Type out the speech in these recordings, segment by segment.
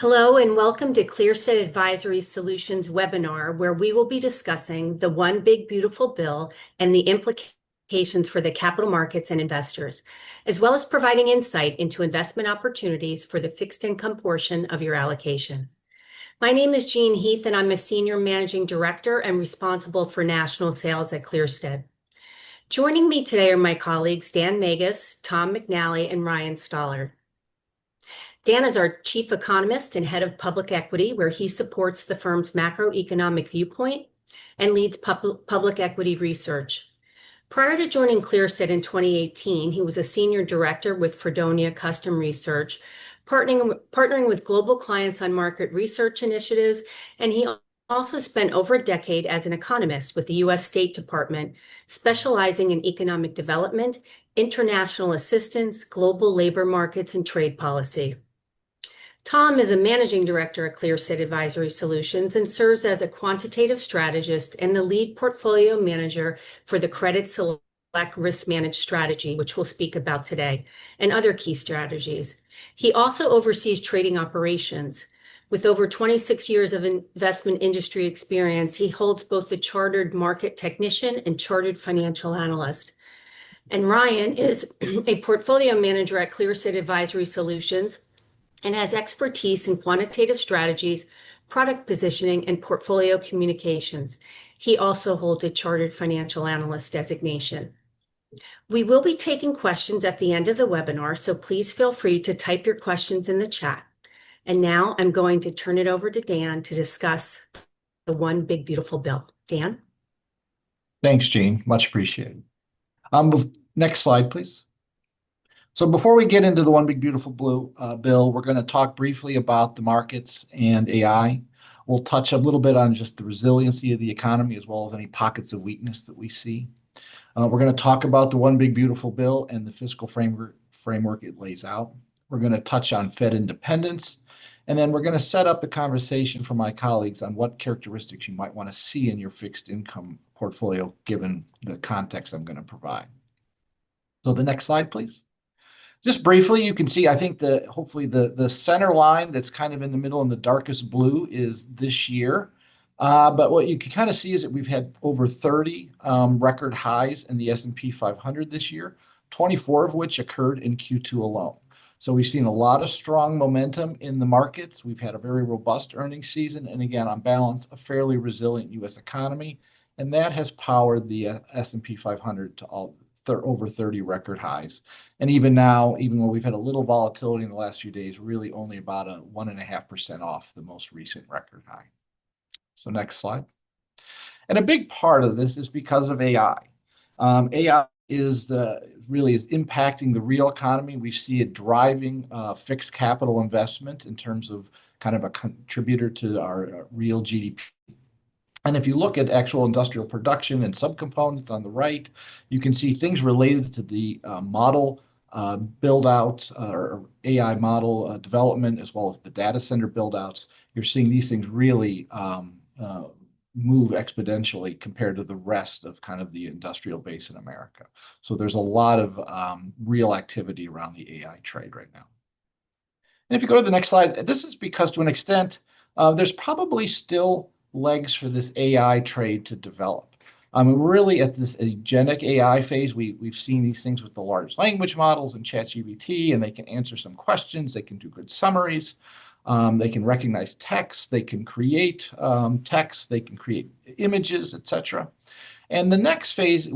Hello and welcome to ClearSet Advisory Solutions webinar, where we will be discussing the One Big Beautiful Bill and the implications for the capital markets and investors, as well as providing insight into investment opportunities for the fixed income portion of your allocation. My name is Jean Heath, and I'm a Senior Managing Director and responsible for national sales at ClearSet. Joining me today are my colleagues Dan Magus, Tom McNally, and Ryan Stollard. Dan is our chief economist and head of public equity, where he supports the firm's macroeconomic viewpoint and leads public equity research. Prior to joining ClearSet in 2018, he was a senior director with Fredonia Custom Research, partnering with global clients on market research initiatives, and he also spent over a decade as an economist with the U.S. State Department, specializing in economic development, international assistance, global labor markets, and trade policy. Tom is a managing director at ClearSet Advisory Solutions and serves as a quantitative strategist and the lead portfolio manager for the Credit Select Risk Managed strategy, which we'll speak about today, and other key strategies. He also oversees trading operations. With over 26 years of investment industry experience, he holds both the Chartered Market Technician and Chartered Financial Analyst. And Ryan is a portfolio manager at ClearSet Advisory Solutions and has expertise in quantitative strategies, product positioning, and portfolio communications. He also holds a Chartered Financial Analyst designation. We will be taking questions at the end of the webinar, so please feel free to type your questions in the chat. And now I'm going to turn it over to Dan to discuss the One Big Beautiful Bill. Dan? Thanks, Jean. Much appreciated. Next slide, please. So before we get into the One Big Beautiful Bill, we're going to talk briefly about the markets and AI. We'll touch a little bit on just the resiliency of the economy as well as any pockets of weakness that we see. We're going to talk about the One Big Beautiful Bill and the fiscal framework it lays out. We're going to touch on Fed independence, and then we're going to set up the conversation for my colleagues on what characteristics you might want to see in your fixed income portfolio given the context I'm going to provide. So the next slide, please. Just briefly, you can see, I think hopefully the center line that's kind of in the middle in the darkest blue is this year. But what you can kind of see is that we've had over 30 record highs in the S&P 500 this year, 24 of which occurred in Q2 alone. So we've seen a lot of strong momentum in the markets. We've had a very robust earnings season. And again, on balance, a fairly resilient U.S. economy. And that has powered the S&P 500 to over 30 record highs. And even now, even though we've had a little volatility in the last few days, really only about a 1.5% off the most recent record high. So next slide. And a big part of this is because of AI. AI really is impacting the real economy. We see it driving fixed capital investment in terms of kind of a contributor to our real GDP. And if you look at actual industrial production and subcomponents on the right, you can see things related to the model build-outs or AI model development, as well as the data center build-outs. You're seeing these things really move exponentially compared to the rest of kind of the industrial base in America. So there's a lot of real activity around the AI trade right now. And if you go to the next slide, this is because to an extent, there's probably still legs for this AI trade to develop. We're really at this agentic AI phase. We've seen these things with the large language models and ChatGPT, and they can answer some questions. They can do good summaries. They can recognize text. They can create text. They can create images, etc. And the next phase,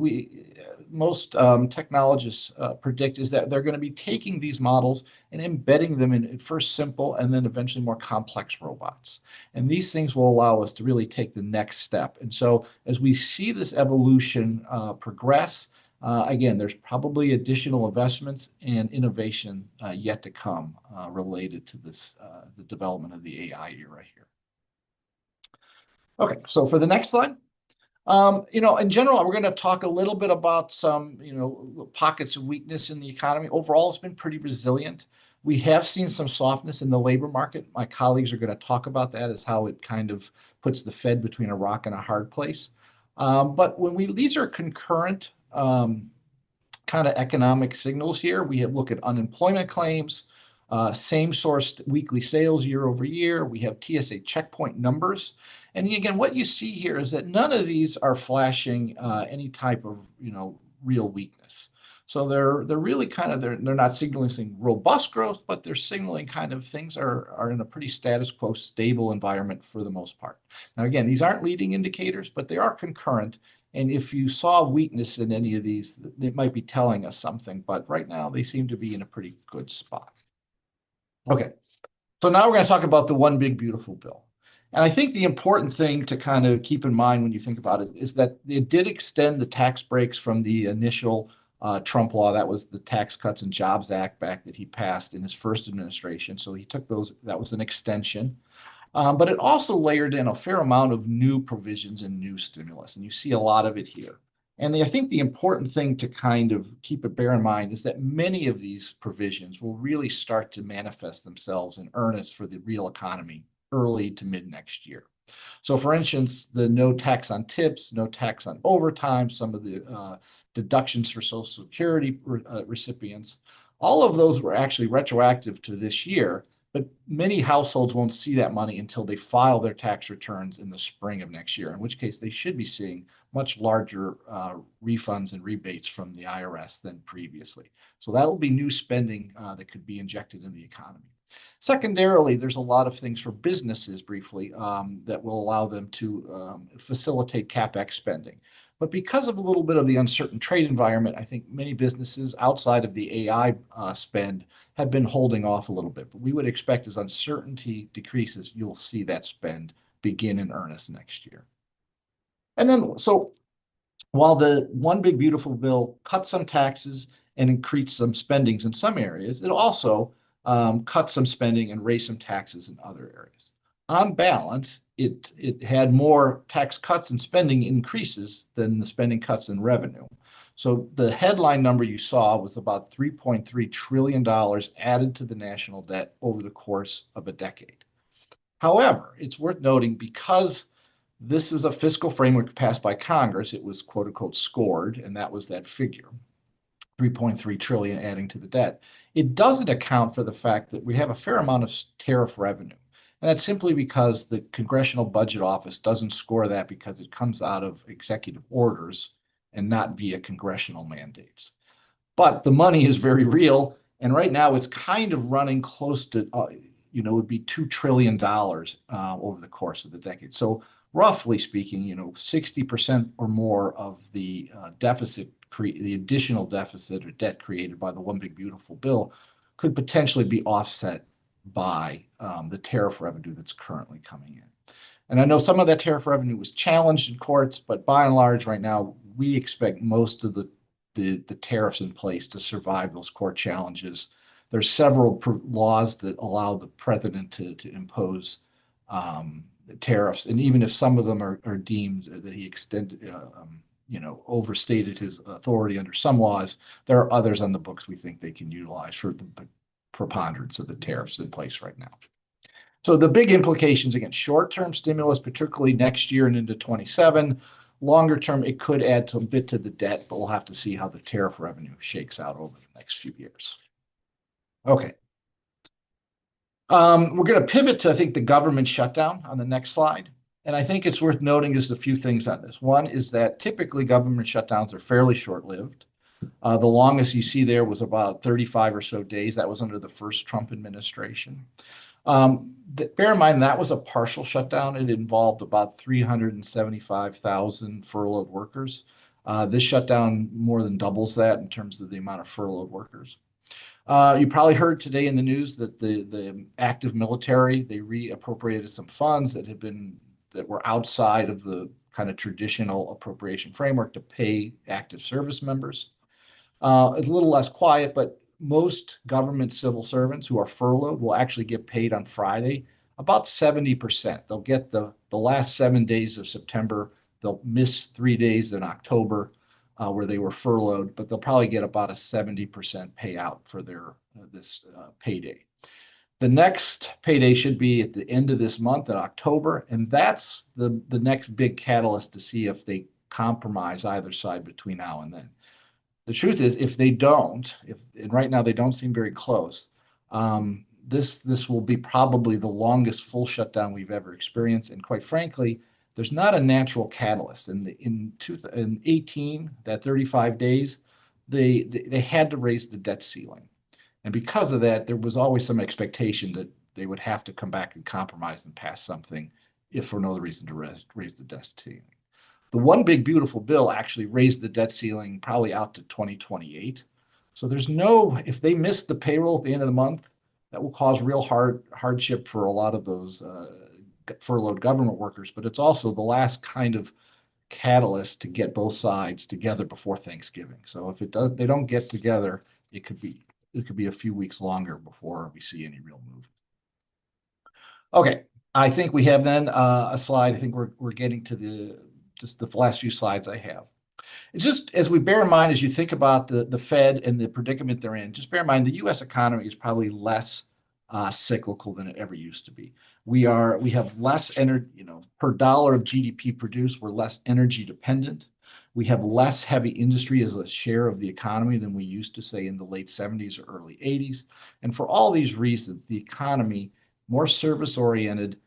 most technologists predict, is that they're going to be taking these models and embedding them in first simple and then eventually more complex robots. And these things will allow us to really take the next step. And so as we see this evolution progress, again, there's probably additional investments and innovation yet to come related to this, the development of the AI era here. Okay, so for the next slide. In general, we're going to talk a little bit about some, pockets of weakness in the economy. Overall, it's been pretty resilient. We have seen some softness in the labor market. My colleagues are going to talk about that as how it kind of puts the Fed between a rock and a hard place. But these are concurrent kind of economic signals here. We look at unemployment claims, Same source weekly sales year over year. We have TSA checkpoint numbers. And again, what you see here is that none of these are flashing any type of, real weakness. So they're really kind of they're not signaling robust growth, but they're signaling kind of things are in a pretty status quo, stable environment for the most part. Now, again, these aren't leading indicators, but they are concurrent. And if you saw weakness in any of these, it might be telling us something. But right now, they seem to be in a pretty good spot. Okay, so now we're going to talk about the one big beautiful bill. And I think the important thing to kind of keep in mind when you think about it is that it did extend the tax breaks from the initial Trump law. That was the Tax Cuts and Jobs Act back that he passed in his first administration. So he took those, that was an extension. But it also layered in a fair amount of new provisions and new stimulus. And you see a lot of it here. And I think the important thing to kind of bear in mind is that many of these provisions will really start to manifest themselves in earnest for the real economy early to mid next year. So for instance, the no tax on tips, no tax on overtime, some of the deductions for Social Security recipients, all of those were actually retroactive to this year. But many households won't see that money until they file their tax returns in the spring of next year, in which case they should be seeing much larger refunds and rebates from the IRS than previously. So that will be new spending that could be injected in the economy. Secondarily, there's a lot of things for businesses briefly that will allow them to facilitate CapEx spending. But because of a little bit of the uncertain trade environment, I think many businesses outside of the AI spend have been holding off a little bit. But we would expect as uncertainty decreases, you'll see that spend begin in earnest next year. And then, so while the one big beautiful bill cut some taxes and increased some spendings in some areas, it also cut some spending and raised some taxes in other areas. On balance, it had more tax cuts and spending increases than the spending cuts and revenue. So the headline number you saw was about $3.3 trillion added to the national debt over the course of a decade. However, it's worth noting because this is a fiscal framework passed by Congress, it was quote unquote scored, and that was that figure. 3.3 trillion adding to the debt. It doesn't account for the fact that we have a fair amount of tariff revenue. And that's simply because the Congressional Budget Office doesn't score that because it comes out of executive orders and not via congressional mandates. But the money is very real. And right now it's kind of running close to, it would be $2 trillion over the course of the decade. So roughly speaking, 60% or more of the the additional deficit or debt created by the one big beautiful bill could potentially be offset by the tariff revenue that's currently coming in. And I know some of that tariff revenue was challenged in courts, but by and large, right now, we expect most of the tariffs in place to survive those court challenges. There's several laws that allow the president to impose tariffs, and even if some of them are deemed that he overstated his authority under some laws, there are others on the books we think they can utilize for the preponderance of the tariffs in place right now. So the big implications, again, short-term stimulus, particularly next year and into 27. Longer term, it could add a bit to the debt, but we'll have to see how the tariff revenue shakes out over the next few years. Okay. We're going to pivot to, I think, the government shutdown on the next slide. And I think it's worth noting is a few things on this. One is that typically government shutdowns are fairly short-lived. The longest you see there was about 35 or so days. That was under the first Trump administration. Bear in mind, that was a partial shutdown. It involved about 375,000 furloughed workers. This shutdown more than doubles that in terms of the amount of furloughed workers. You probably heard today in the news that the active military, they reappropriated some funds that were outside of the kind of traditional appropriation framework to pay active service members. A little less quiet, but most government civil servants who are furloughed will actually get paid on Friday, about 70%. They'll get the last 7 days of September. They'll miss 3 days in October where they were furloughed, but they'll probably get about a 70% payout for their this payday. The next payday should be at the end of this month in October, and that's the next big catalyst to see if they compromise either side between now and then. The truth is, if they don't, and right now they don't seem very close, This will be probably the longest full shutdown we've ever experienced, and quite frankly, there's not a natural catalyst. In 2018, that 35 days, they had to raise the debt ceiling, and because of that, there was always some expectation that they would have to come back and compromise and pass something, if for no other reason to raise the debt ceiling. The one big beautiful bill actually raised the debt ceiling probably out to 2028. So there's no, if they miss the payroll at the end of the month, that will cause real hardship for a lot of those furloughed government workers. But it's also the last kind of catalyst to get both sides together before Thanksgiving. So if they don't get together, it could be a few weeks longer before we see any real movement. Okay, I think we have then a slide. I think we're getting to just the last few slides I have. It's just as we bear in mind, as you think about the Fed and the predicament they're in, just bear in mind the U.S. economy is probably less cyclical than it ever used to be. We have less energy, per dollar of GDP produced, we're less energy dependent. We have less heavy industry as a share of the economy than we used to, say, in the late 70s or early 80s. And for all these reasons, the economy, more service oriented,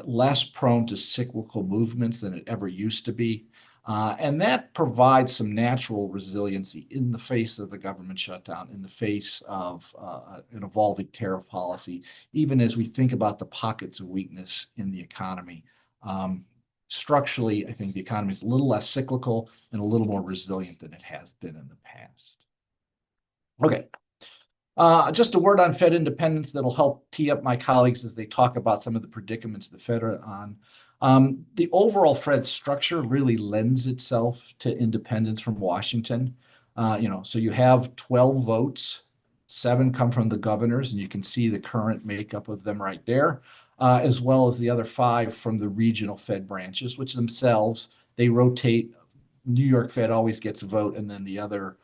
less prone to cyclical movements than it ever used to be. And that provides some natural resiliency in the face of the government shutdown, in the face of an evolving tariff policy, even as we think about the pockets of weakness in the economy. Structurally, I think the economy is a little less cyclical and a little more resilient than it has been in the past. Okay. Just a word on Fed independence that'll help tee up my colleagues as they talk about some of the predicaments the Fed are on. The overall Fed structure really lends itself to independence from Washington. So you have 12 votes, 7 come from the governors, and you can see the current makeup of them right there, as well as the other 5 from the regional Fed branches, which themselves, they rotate. New York Fed always gets a vote, and then the other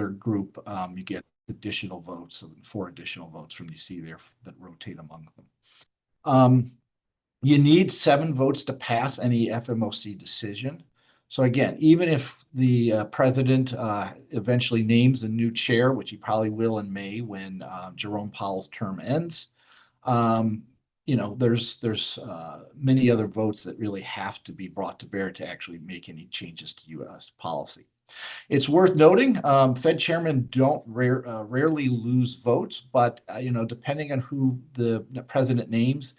group, you get additional votes, so 4 additional votes from you see there that rotate among them. You need 7 votes to pass any FMOC decision. So again, even if the president eventually names a new chair, which he probably will in May when Jerome Powell's term ends, there's many other votes that really have to be brought to bear to actually make any changes to U.S. policy. It's worth noting, Fed chairmen don't rarely lose votes, but depending on who the president names,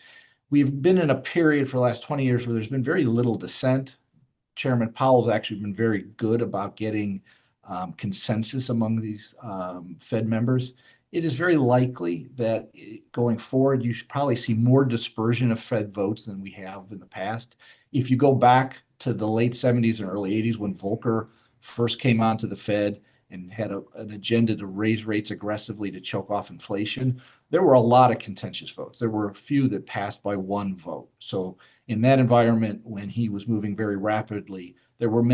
we've been in a period for the last 20 years where there's been very little dissent. Chairman Powell's actually been very good about getting consensus among these Fed members. It is very likely that going forward, you should probably see more dispersion of Fed votes than we have in the past. If you go back to the late 70s and early 80s when Volcker first came onto the Fed and had an agenda to raise rates aggressively to choke off inflation, there were a lot of contentious votes. There were a few that passed by 1 vote. So in that environment, when he was moving very rapidly, there were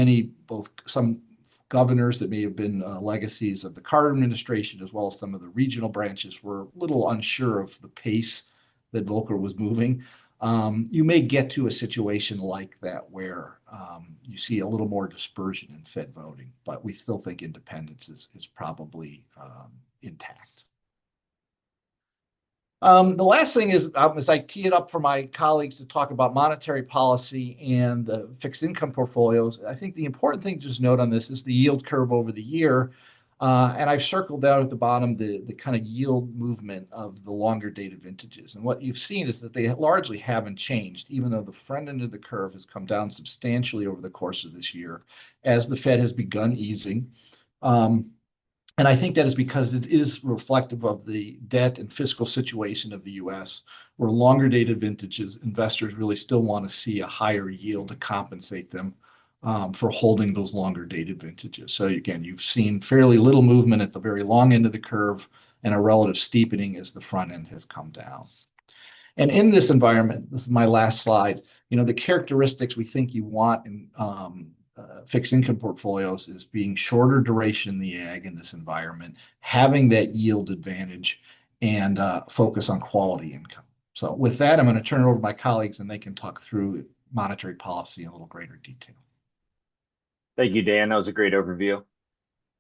some governors that may have been legacies of the Carter administration, as well as some of the regional branches were a little unsure of the pace that Volcker was moving. You may get to a situation like that where you see a little more dispersion in Fed voting, but we still think independence is probably intact. The last thing is, as I tee it up for my colleagues to talk about monetary policy and the fixed income portfolios, I think the important thing to just note on this is the yield curve over the year. And I've circled out at the bottom the kind of yield movement of the longer dated vintages. And what you've seen is that they largely haven't changed, even though the front end of the curve has come down substantially over the course of this year as the Fed has begun easing. And I think that is because it is reflective of the debt and fiscal situation of the U.S., where longer dated vintages, investors really still want to see a higher yield to compensate them for holding those longer dated vintages. So again, you've seen fairly little movement at the very long end of the curve and a relative steepening as the front end has come down. And in this environment, this is my last slide, the characteristics we think you want in fixed income portfolios is being shorter duration in the ag in this environment, having that yield advantage, and focus on quality income. So with that, I'm going to turn it over to my colleagues and they can talk through monetary policy in a little greater detail. Thank you, Dan. That was a great overview.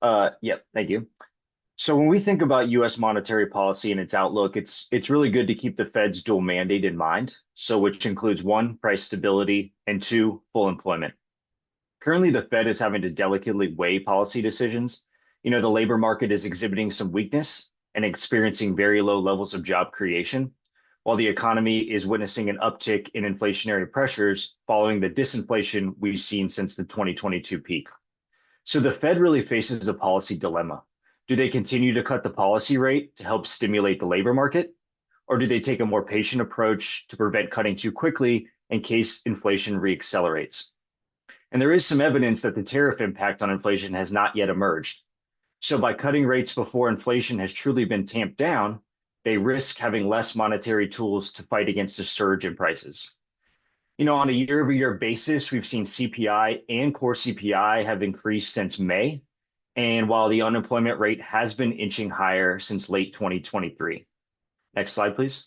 Yep, thank you. So when we think about U.S. monetary policy and its outlook, it's really good to keep the Fed's dual mandate in mind. So which includes one, price stability, and two, full employment. Currently, the Fed is having to delicately weigh policy decisions. The labor market is exhibiting some weakness and experiencing very low levels of job creation, while the economy is witnessing an uptick in inflationary pressures following the disinflation we've seen since the 2022 peak. So the Fed really faces a policy dilemma. Do they continue to cut the policy rate to help stimulate the labor market? Or do they take a more patient approach to prevent cutting too quickly in case inflation reaccelerates? And there is some evidence that the tariff impact on inflation has not yet emerged. So by cutting rates before inflation has truly been tamped down, they risk having less monetary tools to fight against a surge in prices. On a year-over-year basis, we've seen CPI and core CPI have increased since May. And while the unemployment rate has been inching higher since late 2023. Next slide, please.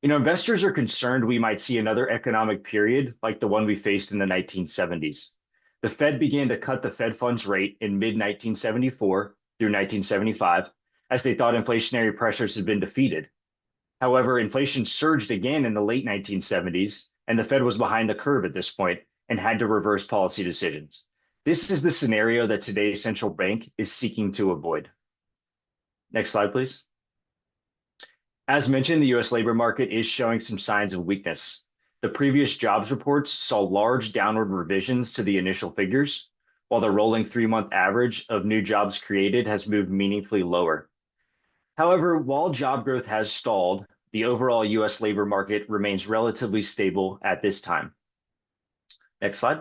Investors are concerned we might see another economic period like the one we faced in the 1970s. The Fed began to cut the Fed funds rate in mid-1974 through 1975 as they thought inflationary pressures had been defeated. However, inflation surged again in the late 1970s, and the Fed was behind the curve at this point and had to reverse policy decisions. This is the scenario that today's central bank is seeking to avoid. Next slide, please. As mentioned, the U.S. labor market is showing some signs of weakness. The previous jobs reports saw large downward revisions to the initial figures, while the rolling 3-month average of new jobs created has moved meaningfully lower. However, while job growth has stalled, the overall U.S. labor market remains relatively stable at this time. Next slide.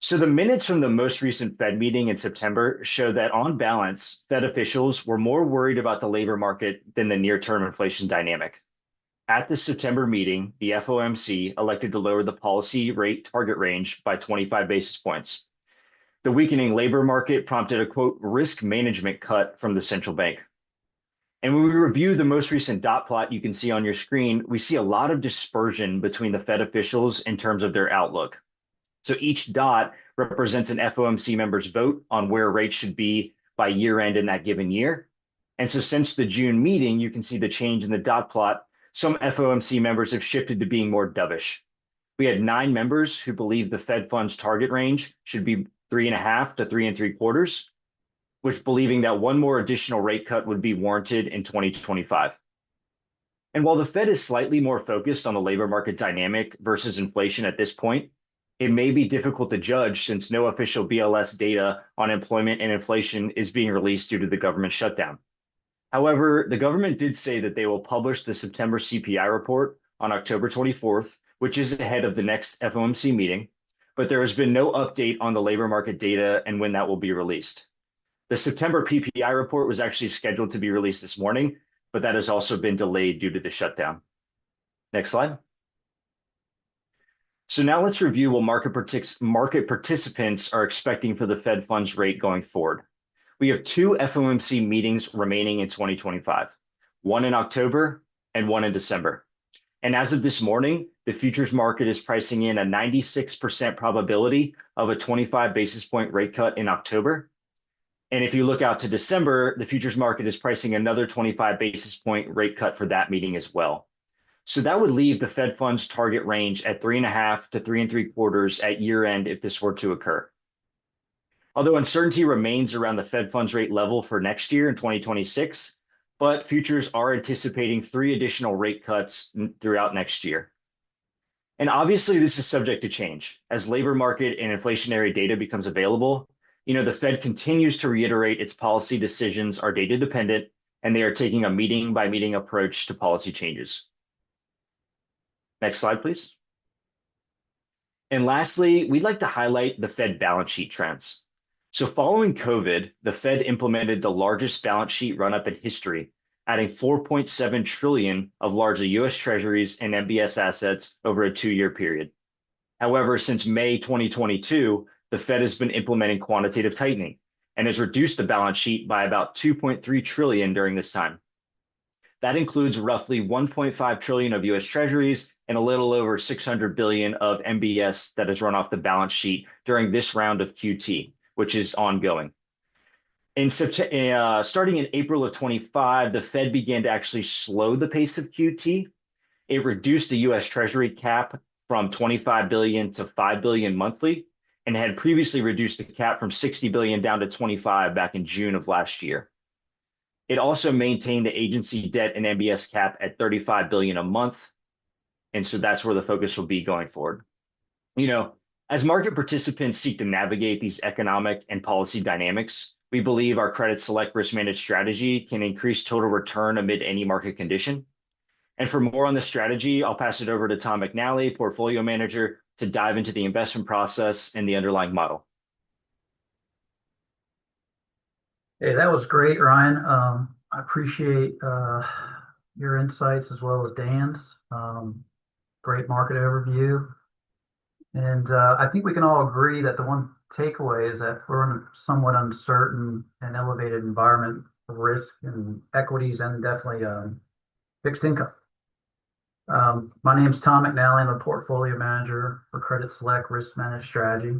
So the minutes from the most recent Fed meeting in September show that on balance, Fed officials were more worried about the labor market than the near-term inflation dynamic. At the September meeting, the FOMC elected to lower the policy rate target range by 25 basis points. The weakening labor market prompted a, quote, risk management cut from the central bank. And when we review the most recent dot plot you can see on your screen, we see a lot of dispersion between the Fed officials in terms of their outlook. So each dot represents an FOMC member's vote on where rates should be by year end in that given year. And so since the June meeting, you can see the change in the dot plot. Some FOMC members have shifted to being more dovish. We had 9 members who believe the Fed funds target range should be 3.5 to 3.75, which believing that one more additional rate cut would be warranted in 2025. And while the Fed is slightly more focused on the labor market dynamic versus inflation at this point, it may be difficult to judge since no official BLS data on employment and inflation is being released due to the government shutdown. However, the government did say that they will publish the September CPI report on October 24th, which is ahead of the next FOMC meeting, but there has been no update on the labor market data and when that will be released. The September PPI report was actually scheduled to be released this morning, but that has also been delayed due to the shutdown. Next slide. So now let's review what market participants are expecting for the Fed funds rate going forward. We have 2 FOMC meetings remaining in 2025, one in October and one in December. And as of this morning, the futures market is pricing in a 96% probability of a 25 basis point rate cut in October. And if you look out to December, the futures market is pricing another 25 basis point rate cut for that meeting as well. So that would leave the Fed funds target range at 3.5 to 3.75 at year end if this were to occur. Although uncertainty remains around the Fed funds rate level for next year in 2026, but futures are anticipating 3 additional rate cuts throughout next year. And obviously this is subject to change as labor market and inflationary data becomes available. The Fed continues to reiterate its policy decisions are data dependent and they are taking a meeting by meeting approach to policy changes. Next slide, please. And lastly, we'd like to highlight the Fed balance sheet trends. So following COVID, the Fed implemented the largest balance sheet run-up in history, adding $4.7 trillion of largely U.S. Treasuries and MBS assets over a 2-year period. However, since May 2022, the Fed has been implementing quantitative tightening and has reduced the balance sheet by about $2.3 trillion during this time. That includes roughly $1.5 trillion of U.S. Treasuries and a little over $600 billion of MBS that has run off the balance sheet during this round of QT, which is ongoing. Starting in April of 25, the Fed began to actually slow the pace of QT. It reduced the U.S. Treasury cap from 25 billion to 5 billion monthly, and had previously reduced the cap from 60 billion down to 25 back in June of last year. It also maintained the agency debt and MBS cap at 35 billion a month, and so that's where the focus will be going forward. As market participants seek to navigate these economic and policy dynamics, we believe our credit select risk managed strategy can increase total return amid any market condition. And for more on this strategy, I'll pass it over to Tom McNally, portfolio manager, to dive into the investment process and the underlying model. Hey, that was great, Ryan. I appreciate your insights as well as Dan's. Great market overview. And I think we can all agree that the one takeaway is that we're in a somewhat uncertain and elevated environment of risk in equities and definitely fixed income. My name's Tom McNally. I'm a portfolio manager for Credit Select Risk Managed Strategy.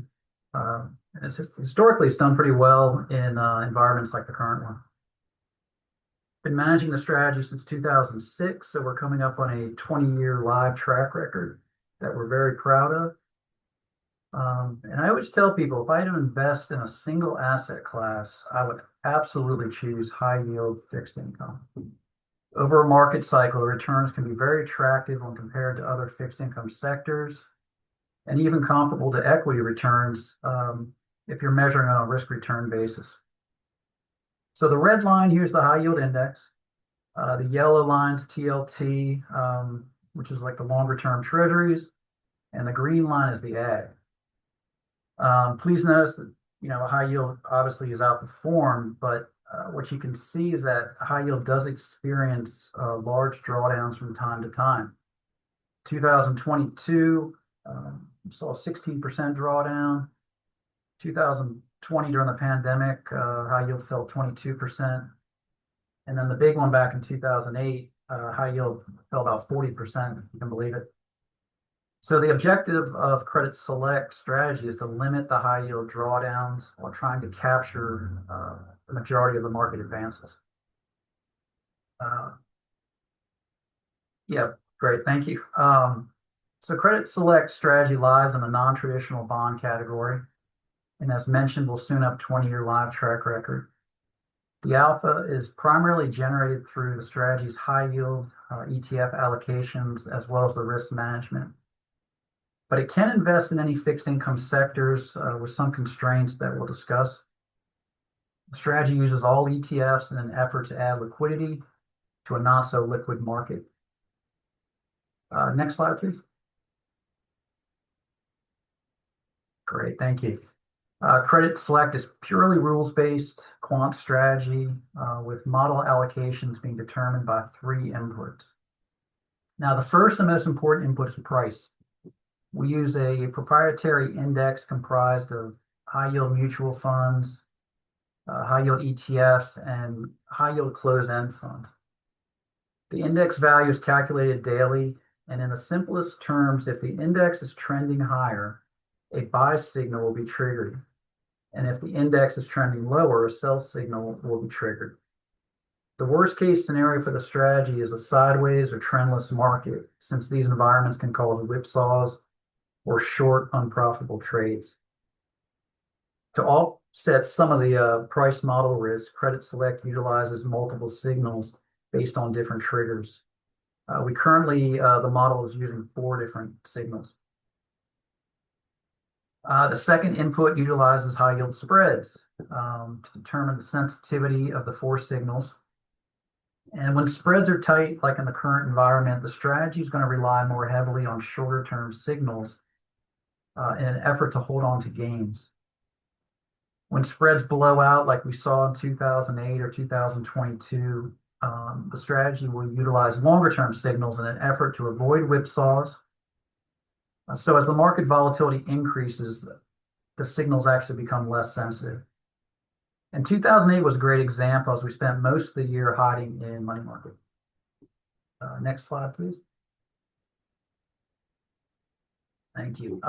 Historically, it's done pretty well in environments like the current one. Been managing the strategy since 2006, so we're coming up on a 20-year live track record that we're very proud of. And I always tell people, if I had to invest in a single asset class, I would absolutely choose high yield fixed income. Over a market cycle, the returns can be very attractive when compared to other fixed income sectors, and even comparable to equity returns if you're measuring on a risk return basis. So the red line here is the high yield index. The yellow line's TLT, which is like the longer term treasuries, and the green line is the ag. Please notice that high yield obviously is outperformed, but what you can see is that high yield does experience large drawdowns from time to time. 2022 saw a 16% drawdown. 2020 during the pandemic, high yield fell 22%. And then the big one back in 2008, high yield fell about 40%, if you can believe it. So the objective of Credit Select strategy is to limit the high yield drawdowns while trying to capture the majority of the market advances. Yeah, great, thank you. So Credit Select strategy lies in the non-traditional bond category. And as mentioned, we'll soon have 20-year live track record. The alpha is primarily generated through the strategy's high yield ETF allocations as well as the risk management. But it can invest in any fixed income sectors with some constraints that we'll discuss. The strategy uses all ETFs in an effort to add liquidity to a not so liquid market. Next slide, please. Great, thank you. Credit Select is purely rules-based quant strategy with model allocations being determined by 3 inputs. Now, the first and most important input is price. We use a proprietary index comprised of high-yield mutual funds, high-yield ETFs, and high-yield closed-end funds. The index value is calculated daily, and in the simplest terms, if the index is trending higher, a buy signal will be triggered. And if the index is trending lower, a sell signal will be triggered. The worst case scenario for the strategy is a sideways or trendless market, since these environments can cause whipsaws or short, unprofitable trades. To offset some of the price model risk, Credit Select utilizes multiple signals based on different triggers. We currently, the model is using 4 different signals. The second input utilizes high yield spreads to determine the sensitivity of the 4 signals. And when spreads are tight, like in the current environment, the strategy is going to rely more heavily on shorter term signals in an effort to hold on to gains. When spreads blow out, like we saw in 2008 or 2022, the strategy will utilize longer term signals in an effort to avoid whipsaws. So as the market volatility increases, the signals actually become less sensitive. And 2008 was a great example as we spent most of the year hiding in money market. Next slide, please. Thank you.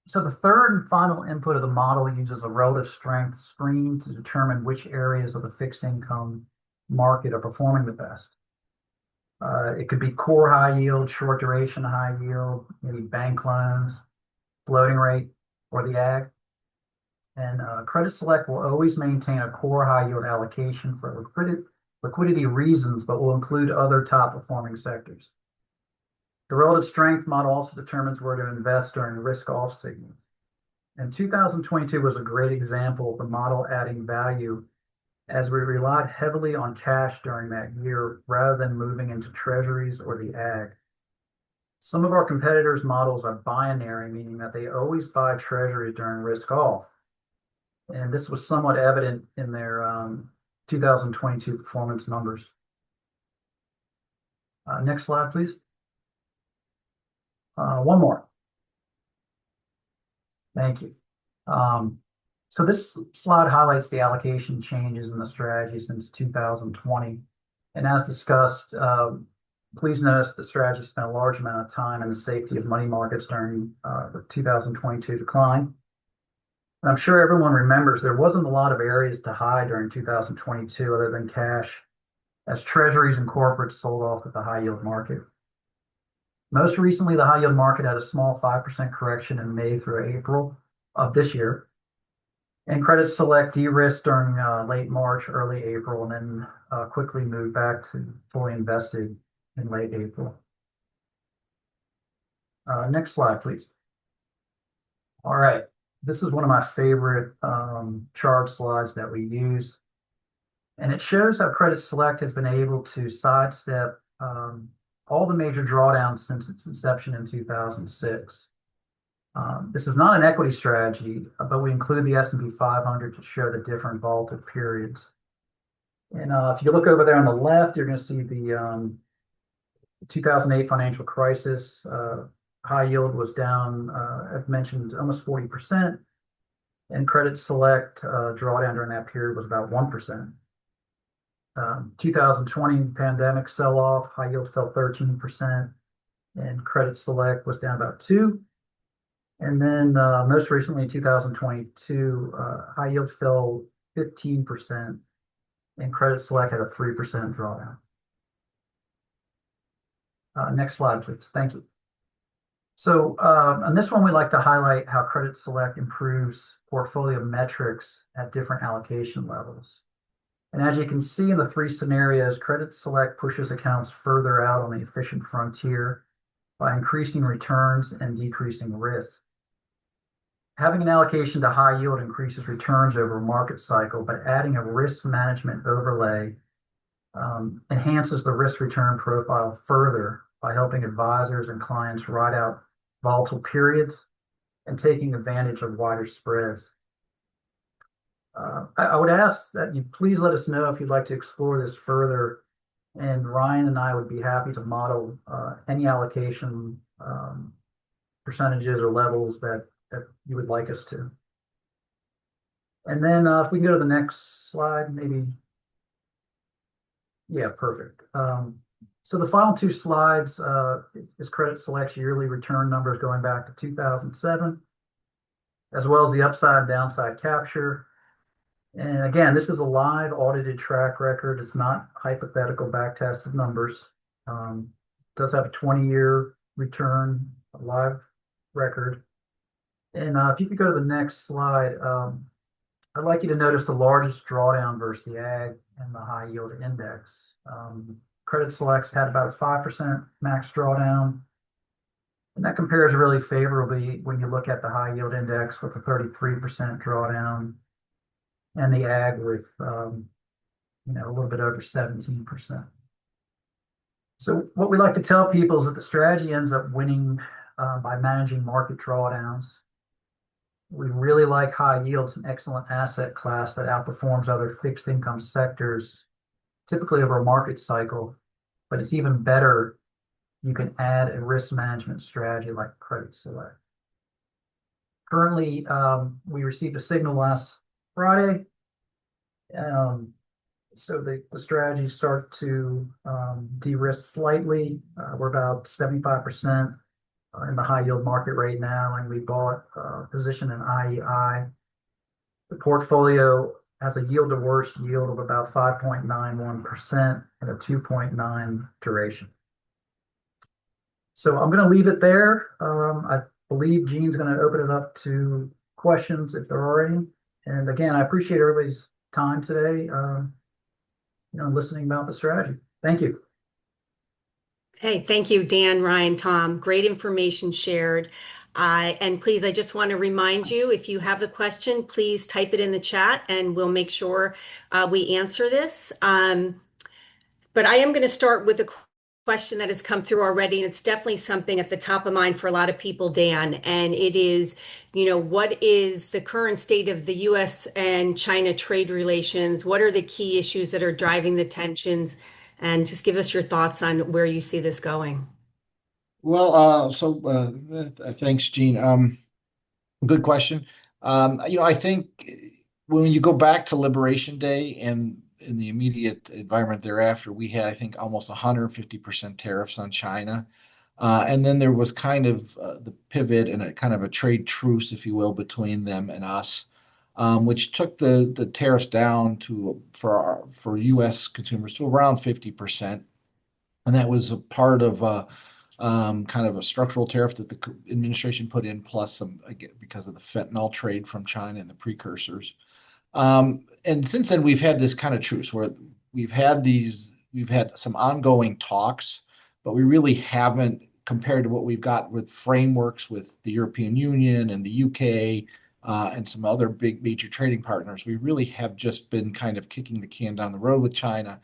So the third and final input of the model uses a relative strength screen to determine which areas of the fixed income market are performing the best. It could be core high yield, short duration high yield, maybe bank loans, floating rate, or the ag. And Credit Select will always maintain a core high yield allocation for liquidity reasons, but will include other top performing sectors. The relative strength model also determines where to invest during risk off signals. And 2022 was a great example of the model adding value as we relied heavily on cash during that year rather than moving into treasuries or the ag. Some of our competitors' models are binary, meaning that they always buy treasuries during risk off. And this was somewhat evident in their 2022 performance numbers. Next slide, please. One more. Thank you. So this slide highlights the allocation changes in the strategy since 2020. And as discussed, please notice the strategy spent a large amount of time in the safety of money markets during the 2022 decline. And I'm sure everyone remembers there wasn't a lot of areas to hide during 2022 other than cash, as treasuries and corporates sold off at the high yield market. Most recently, the high yield market had a small 5% correction in May through April of this year. And Credit Select de-risked during late March, early April, and then quickly moved back to fully invested in late April. Next slide, please. All right, this is one of my favorite chart slides that we use. And it shows how Credit Select has been able to sidestep all the major drawdowns since its inception in 2006. This is not an equity strategy, but we include the S&P 500 to show the different volatile periods. And if you look over there on the left, you're going to see the 2008 financial crisis. High yield was down, I've mentioned, almost 40%. And Credit Select drawdown during that period was about 1%. 2020 pandemic sell-off, high yield fell 13%, and Credit Select was down about 2%. And then most recently, 2022, high yield fell 15%, and Credit Select had a 3% drawdown. Next slide, please. Thank you. So on this one, we like to highlight how Credit Select improves portfolio metrics at different allocation levels. And as you can see in the three scenarios, Credit Select pushes accounts further out on the efficient frontier by increasing returns and decreasing risk. Having an allocation to high yield increases returns over a market cycle, but adding a risk management overlay enhances the risk return profile further by helping advisors and clients ride out volatile periods and taking advantage of wider spreads. I would ask that you please let us know if you'd like to explore this further, and Ryan and I would be happy to model any allocation percentages or levels that you would like us to. And then if we can go to the next slide, maybe. Yeah, perfect. So the final two slides is Credit Select's yearly return numbers going back to 2007, as well as the upside and downside capture. And again, this is a live audited track record. It's not hypothetical back-tested numbers. It does have a 20-year return, a live record. And if you could go to the next slide, I'd like you to notice the largest drawdown versus the ag and the high yield index. Credit Select's had about a 5% max drawdown. And that compares really favorably when you look at the high yield index with a 33% drawdown and the ag with a little bit over 17%. So what we like to tell people is that the strategy ends up winning by managing market drawdowns. We really like high yields, an excellent asset class that outperforms other fixed income sectors, typically over a market cycle, but it's even better. You can add a risk management strategy like Credit Select. Currently, we received a signal last Friday. So the strategies start to de-risk slightly. We're about 75% in the high yield market right now, and we bought a position in IEI. The portfolio has a yield to worst yield of about 5.91% and a 2.9 duration. So I'm going to leave it there. I believe Gene's going to open it up to questions if there are any. And again, I appreciate everybody's time today, listening about the strategy. Thank you. Hey, thank you, Dan, Ryan, Tom. Great information shared. And please, I just want to remind you, if you have a question, please type it in the chat and we'll make sure we answer this. But I am going to start with a question that has come through already, and it's definitely something at the top of mind for a lot of people, Dan, and it is, what is the current state of the U.S. and China trade relations? What are the key issues that are driving the tensions? And just give us your thoughts on where you see this going. Well, thanks, Gene. Good question. I think when you go back to Liberation Day and in the immediate environment thereafter, we had, I think, almost 150% tariffs on China. And then there was kind of the pivot and a kind of a trade truce, if you will, between them and us, which took the tariffs down for U.S. consumers to around 50%. And that was a part of kind of a structural tariff that the administration put in, plus some, again, because of the fentanyl trade from China and the precursors. And since then, we've had this kind of truce where we've had some ongoing talks, but we really haven't, compared to what we've got with frameworks with the European Union and the UK and some other big major trading partners, we really have just been kind of kicking the can down the road with China.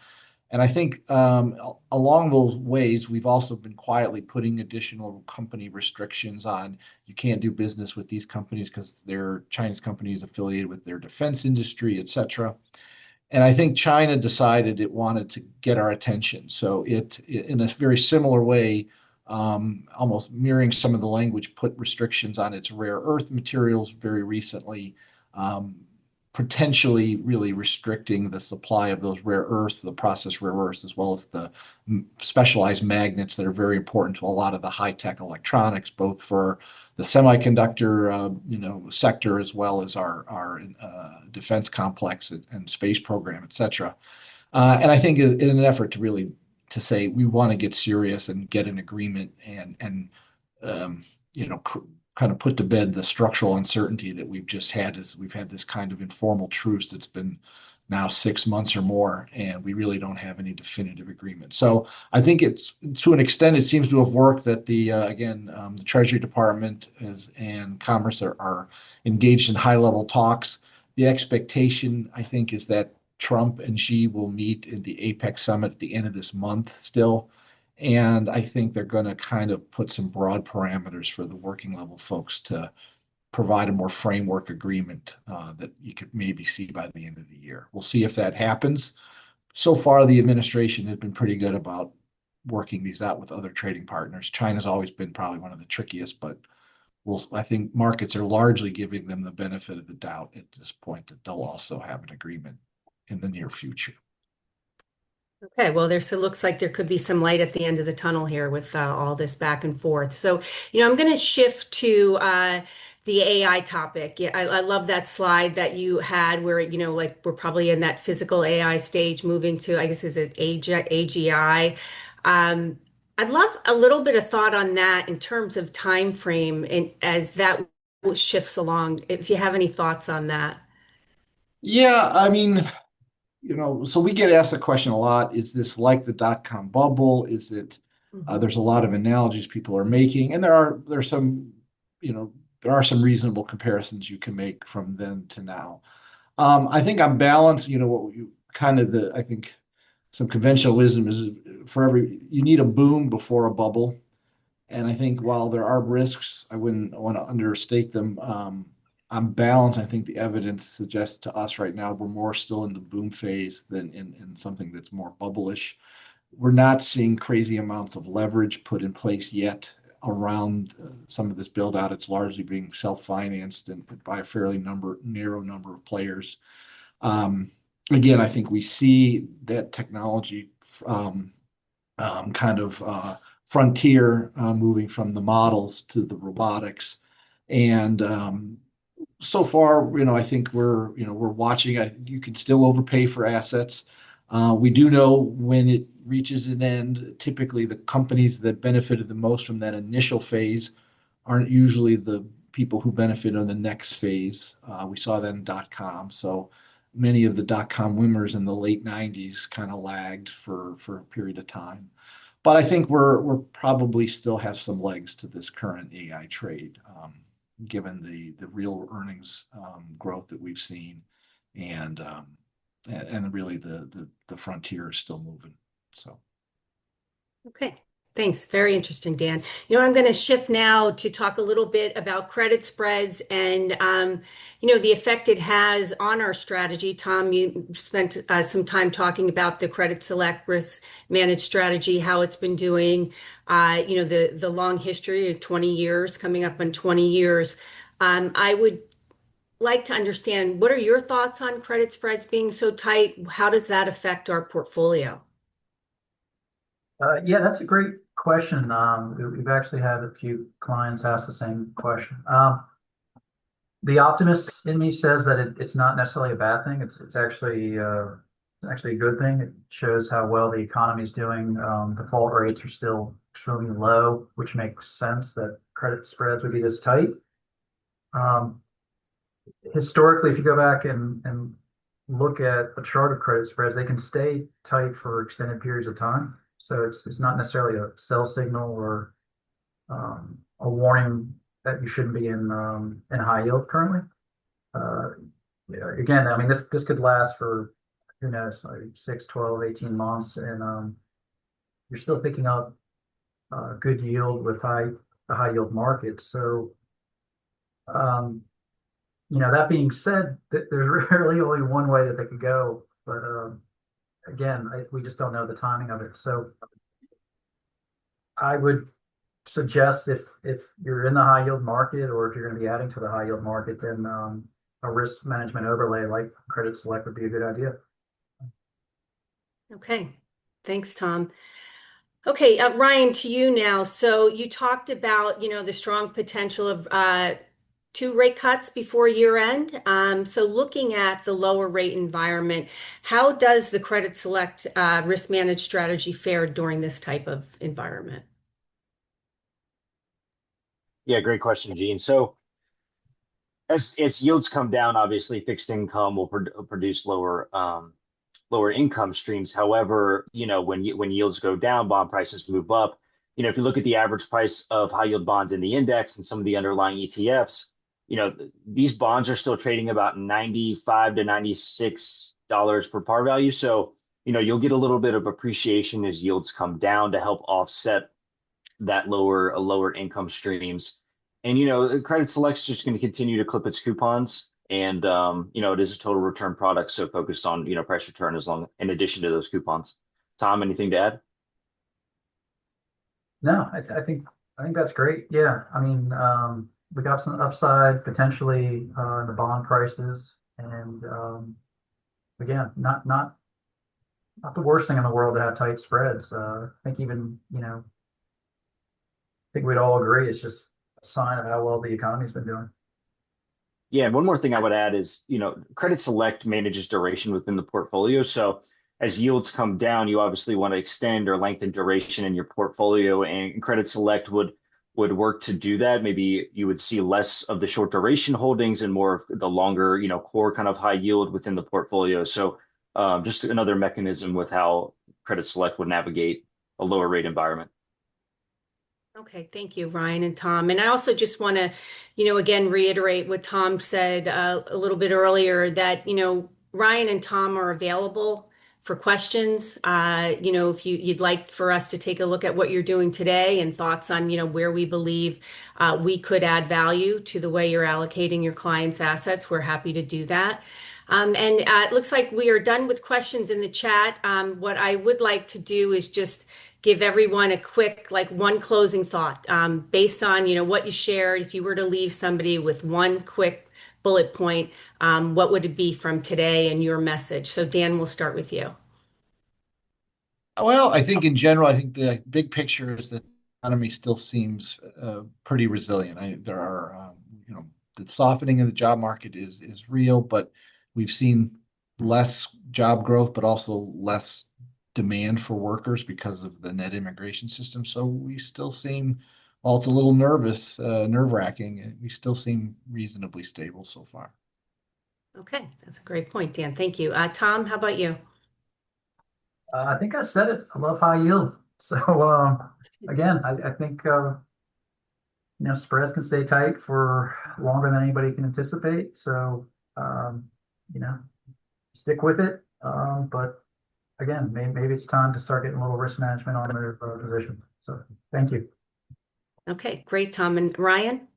And I think along those ways, we've also been quietly putting additional company restrictions on. You can't do business with these companies because they're Chinese companies affiliated with their defense industry, et cetera. And I think China decided it wanted to get our attention. So it in a very similar way, almost mirroring some of the language, put restrictions on its rare earth materials very recently, potentially really restricting the supply of those rare earths, the processed rare earths, as well as the specialized magnets that are very important to a lot of the high-tech electronics, both for the semiconductor sector as well as our defense complex and space program, et cetera. And I think in an effort to really to say we want to get serious and get an agreement and kind of put to bed the structural uncertainty that we've just had, as we've had this kind of informal truce that's been now 6 months or more, and we really don't have any definitive agreement. So I think it's, to an extent, it seems to have worked that the Treasury Department and Commerce are engaged in high-level talks. The expectation, I think, is that Trump and Xi will meet at the APEC summit at the end of this month still. And I think they're going to kind of put some broad parameters for the working level folks to provide a more framework agreement that you could maybe see by the end of the year. We'll see if that happens. So far, the administration has been pretty good about working these out with other trading partners. China's always been probably one of the trickiest, but I think markets are largely giving them the benefit of the doubt at this point that they'll also have an agreement in the near future. Okay, well, it looks like there could be some light at the end of the tunnel here with all this back and forth. So, I'm going to shift to the AI topic. Yeah, I love that slide that you had where, like we're probably in that physical AI stage moving to, I guess, is it AGI? I'd love a little bit of thought on that in terms of time frame and as that shifts along, if you have any thoughts on that. Yeah, I mean, so we get asked the question a lot, is this like the dot-com bubble? Is it, there's a lot of analogies people are making, and there are some reasonable comparisons you can make from then to now. I think on balance, I think some conventional wisdom is you need a boom before a bubble. And I think while there are risks, I wouldn't want to understate them. On balance, I think the evidence suggests to us right now we're more still in the boom phase than in something that's more bubble-ish. We're not seeing crazy amounts of leverage put in place yet around some of this build out. It's largely being self-financed and by a fairly narrow number of players. Again, I think we see that technology kind of frontier, moving from the models to the robotics. And so far, I think we're watching. You can still overpay for assets. We do know when it reaches an end, typically the companies that benefited the most from that initial phase aren't usually the people who benefit on the next phase. We saw that in .com. So many of the .com winners in the late 90s kind of lagged for a period of time. But I think we're probably still have some legs to this current AI trade, given the real earnings growth that we've seen, and really the frontier is still moving. So. Okay, thanks. Very interesting, Dan. I'm going to shift now to talk a little bit about credit spreads and, the effect it has on our strategy. Tom, you spent some time talking about the credit select risk managed strategy, how it's been doing, the long history of 20 years, coming up on 20 years. I would like to understand, what are your thoughts on credit spreads being so tight? How does that affect our portfolio? Yeah, that's a great question. We've actually had a few clients ask the same question. The optimist in me says that it's not necessarily a bad thing. It's actually a good thing. It shows how well the economy is doing. Default rates are still extremely low, which makes sense that credit spreads would be this tight. Historically, if you go back and look at a chart of credit spreads, they can stay tight for extended periods of time. So it's not necessarily a sell signal or a warning that you shouldn't be in high yield currently. Again, I mean, this could last for, who knows, like 6, 12, 18 months, and you're still picking up good yield with the high yield market. So, that being said, there's really only one way that they could go, but again, we just don't know the timing of it. So I would suggest if you're in the high yield market, or if you're going to be adding to the high yield market, then a risk management overlay like Credit Select would be a good idea. Okay, thanks, Tom. Okay, Ryan, to you now. So you talked about, the strong potential of 2 rate cuts before year end. So looking at the lower rate environment, how does the Credit Select risk managed strategy fare during this type of environment? Yeah, great question, Gene. So as yields come down, obviously fixed income will produce lower income streams. However, when yields go down, bond prices move up. If you look at the average price of high yield bonds in the index and some of the underlying ETFs, these bonds are still trading about $95 to $96 per par value. So, you'll get a little bit of appreciation as yields come down to help offset that lower income streams. And Credit Select's just going to continue to clip its coupons, and it is a total return product, so focused on price return in addition to those coupons. Tom, anything to add? No, I think that's great. Yeah, I mean, we got some upside potentially in the bond prices, and again, not the worst thing in the world to have tight spreads. I think even I think we'd all agree it's just a sign of how well the economy's been doing. Yeah, and one more thing I would add is, Credit Select manages duration within the portfolio. So as yields come down, you obviously want to extend or lengthen duration in your portfolio, and Credit Select would work to do that. Maybe you would see less of the short duration holdings and more of the longer, core kind of high yield within the portfolio. So just another mechanism with how Credit Select would navigate a lower rate environment. Okay, thank you, Ryan and Tom. And I also just want to, again, reiterate what Tom said a little bit earlier, that, Ryan and Tom are available for questions. If you'd like for us to take a look at what you're doing today and thoughts on, where we believe we could add value to the way you're allocating your clients' assets, we're happy to do that. And it looks like we are done with questions in the chat. What I would like to do is just give everyone a quick, one closing thought based on, what you shared. If you were to leave somebody with one quick bullet point, what would it be from today and your message? So Dan, we'll start with you. Well, I think in general, I think the big picture is that economy still seems pretty resilient. There are, the softening of the job market is real, but we've seen less job growth, but also less demand for workers because of the net immigration system. So we still seem, while it's a little nerve-wracking, we still seem reasonably stable so far. Okay, that's a great point, Dan. Thank you. Tom, how about you? I think I said it. I love high yield. So again, I think spreads can stay tight for longer than anybody can anticipate. So you know, stick with it. But again, maybe it's time to start getting a little risk management on their position. So thank you. Okay, great, Tom. And Ryan?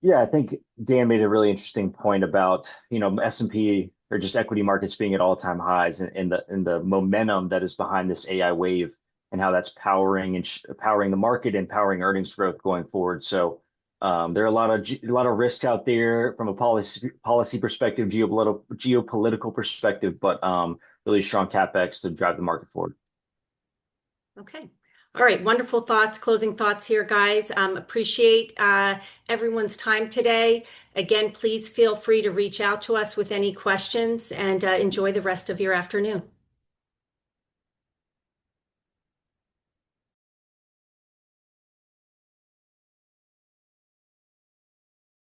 Yeah, I think Dan made a really interesting point about, S&P or just equity markets being at all-time highs and the momentum that is behind this AI wave and how that's powering the market and powering earnings growth going forward. So there are a lot of risks out there from a policy perspective, geopolitical perspective, but really strong capex to drive the market forward. Okay. All right. Wonderful thoughts, closing thoughts here, guys. Appreciate everyone's time today. Again, please feel free to reach out to us with any questions and enjoy the rest of your afternoon.